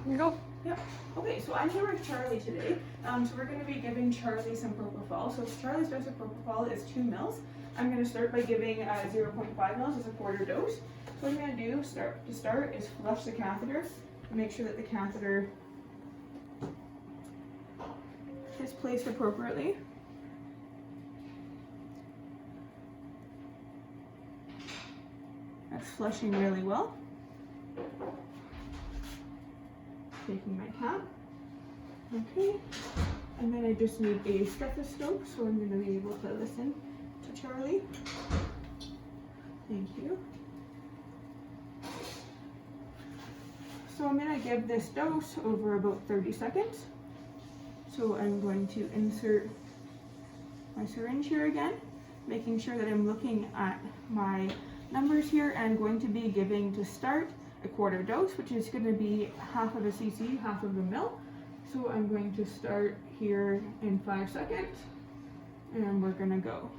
Here you go. Yep. Okay, so I'm here with Charlie today. So we're going to be giving Charlie some propofol. So Charlie's dose of propofol is 2 mils. I'm going to start by giving 0.5 mils as a quarter dose. So what I'm going to do to start is flush the catheter and make sure that the catheter is placed appropriately. That's flushing really well. Taking my cap. Okay. And then I just need a stethoscope, so I'm going to be able to listen to Charlie. Thank you. So I'm going to give this dose over about 30 seconds. So I'm going to insert my syringe here again, making sure that I'm looking at my numbers here, and going to be giving to start a quarter dose, which is going to be half of a cc, half of a mil. So I'm going to start here in 5 seconds, and we're going to go.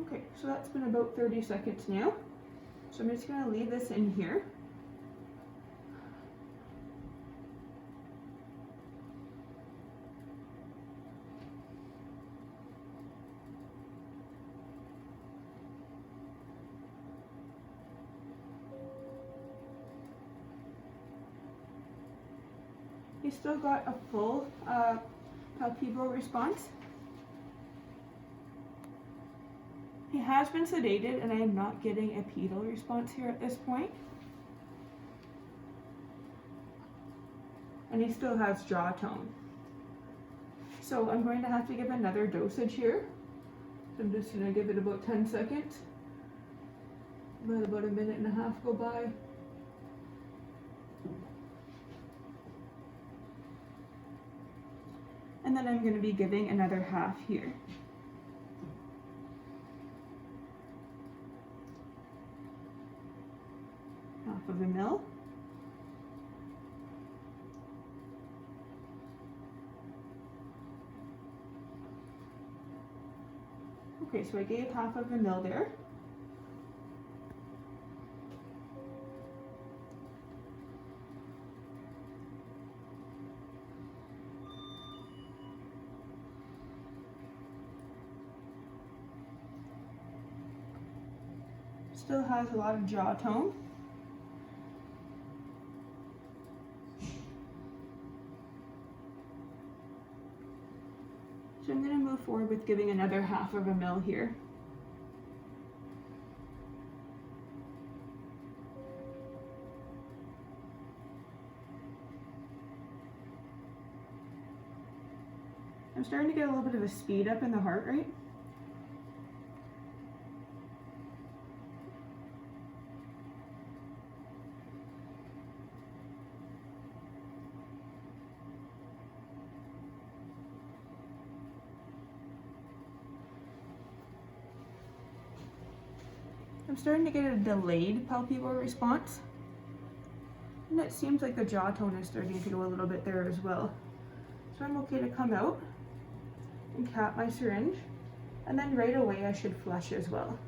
Okay, so that's been about 30 seconds now. So I'm just going to leave this in here. You still got a full palpebral response. He has been sedated, and I am not getting a pedal response here at this point. And he still has jaw tone. So I'm going to have to give another dosage here. So I'm just going to give it about 10 seconds. Let about a minute and a half go by. And then I'm going to be giving another half here. Half of a mil. Okay, so I gave half of a mil there. Still has a lot of jaw tone. So I'm going to move forward with giving another half of a mil here. I'm starting to get a little bit of a speed up in the heart rate. I'm starting to get a delayed palpebral response, and it seems like the jaw tone is starting to go a little bit there as well. So I'm okay to come out and cap my syringe, and then right away I should flush as well.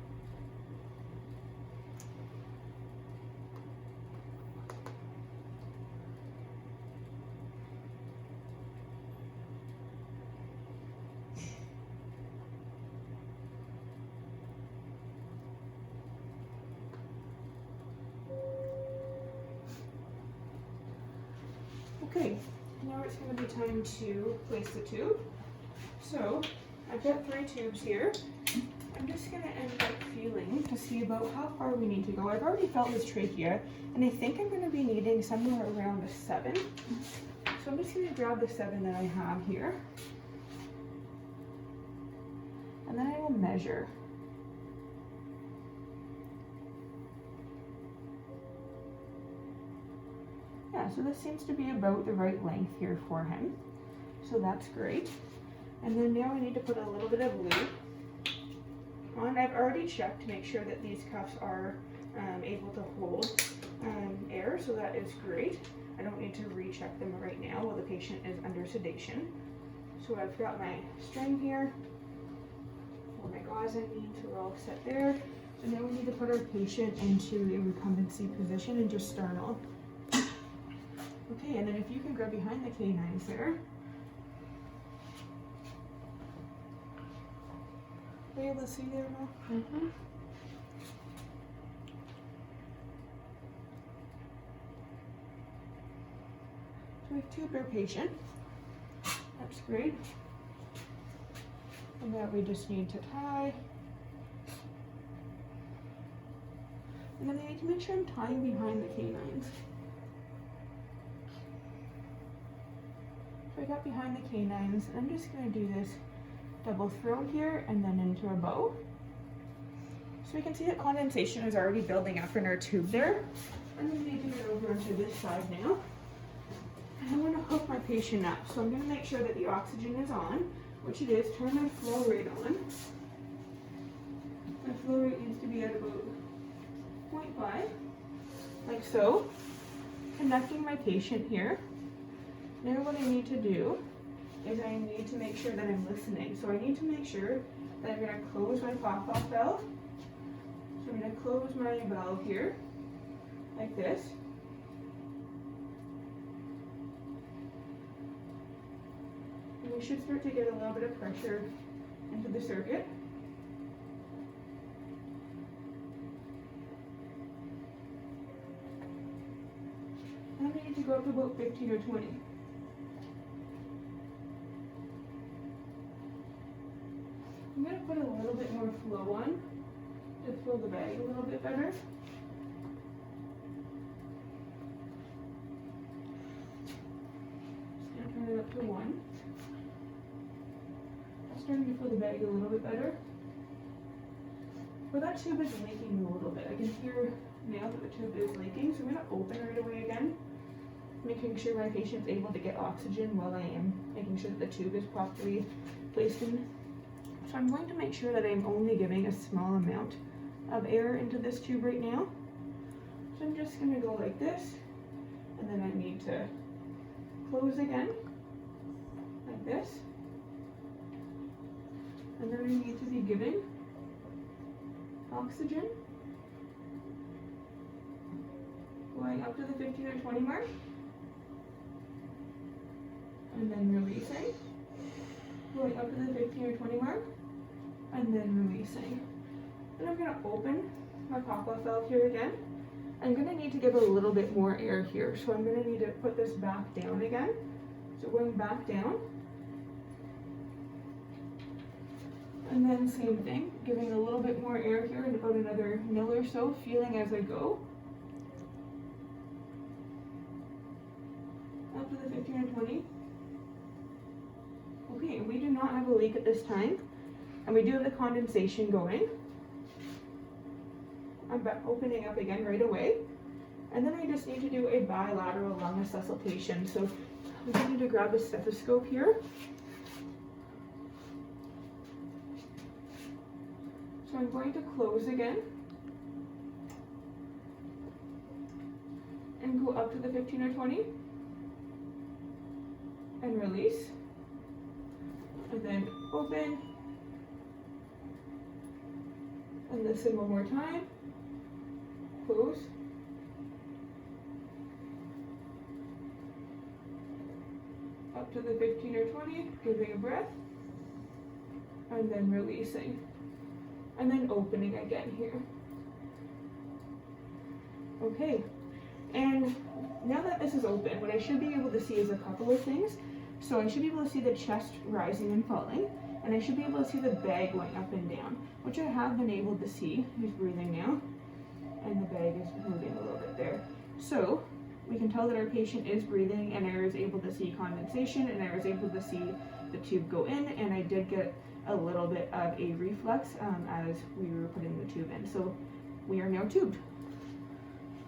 Okay, now it's going to be time to place the tube. So I've got 3 tubes here. I'm just going to end up feeling to see about how far we need to go. I've already felt this trachea, and I think I'm going to be needing somewhere around a 7. So I'm just going to grab the 7 that I have here, and then I will measure. Yeah, so this seems to be about the right length here for him. So that's great. And then now I need to put a little bit of lube on on. I've already checked to make sure that these cuffs are able to hold air, so that is great. I don't need to recheck them right now while the patient is under sedation. So I've got my string here, or my gauze I mean, so we're all set there. So now we need to put our patient into a recumbency position and just sternal. Okay, and then if you can grab behind the canines there. Are you able to see there now? Mm-hmm. So we've tubed our patient. That's great. And now we just need to tie. And then I need to make sure I'm tying behind the canines. So I got behind the canines, and I'm just going to do this double throw here and then into a bow. So we can see that condensation is already building up in our tube there. And then we need to get over to this side now. And I want to hook my patient up. So I'm going to make sure that the oxygen is on, which it is. Turn my flow rate on. My flow rate needs to be at about 0.5, like so. Connecting my patient here. Now what I need to do is I need to make sure that I'm listening. So I need to make sure that I'm going to close my pop-off valve. So I'm going to close my valve here, like this. And we should start to get a little bit of pressure into the circuit. And I need to go up to about 15 or 20. I'm going to put a little bit more flow on to fill the bag a little bit better. Just going to turn it up to 1. That's starting to fill the bag a little bit better. But that tube is leaking a little bit. I can hear now that the tube is leaking, so I'm going to open right away again, making sure my patient's able to get oxygen while I am making sure that the tube is properly placed in. So I'm going to make sure that I'm only giving a small amount of air into this tube right now. So I'm just going to go like this, and then I need to close again, like this. And then I need to be giving oxygen, going up to the 15 or 20 mark, and then releasing, going up to the 15 or 20 mark, and then releasing. And I'm going to open my pop-off valve here again. I'm going to need to give a little bit more air here, so I'm going to need to put this back down again. So going back down, and then same thing, giving a little bit more air here in about another mil or so, feeling as I go. Up to the 15 or 20. Okay, we do not have a leak at this time, and we do have the condensation going. I'm opening up again right away, and then I just need to do a bilateral lung resuscitation. So I'm going to grab a stethoscope here. So I'm going to close again and go up to the 15 or 20 and release, and then open and listen one more time, close, up to the 15 or 20, giving a breath, and then releasing, and then opening again here. Okay, and now that this is open, what I should be able to see is a couple of things. So I should be able to see the chest rising and falling, and I should be able to see the bag going up and down, which I have been able to see. He's breathing now, and the bag is moving a little bit there. So we can tell that our patient is breathing, and I was able to see condensation, and I was able to see the tube go in, and I did get a little bit of a reflux as we were putting the tube in. So we are now tubed.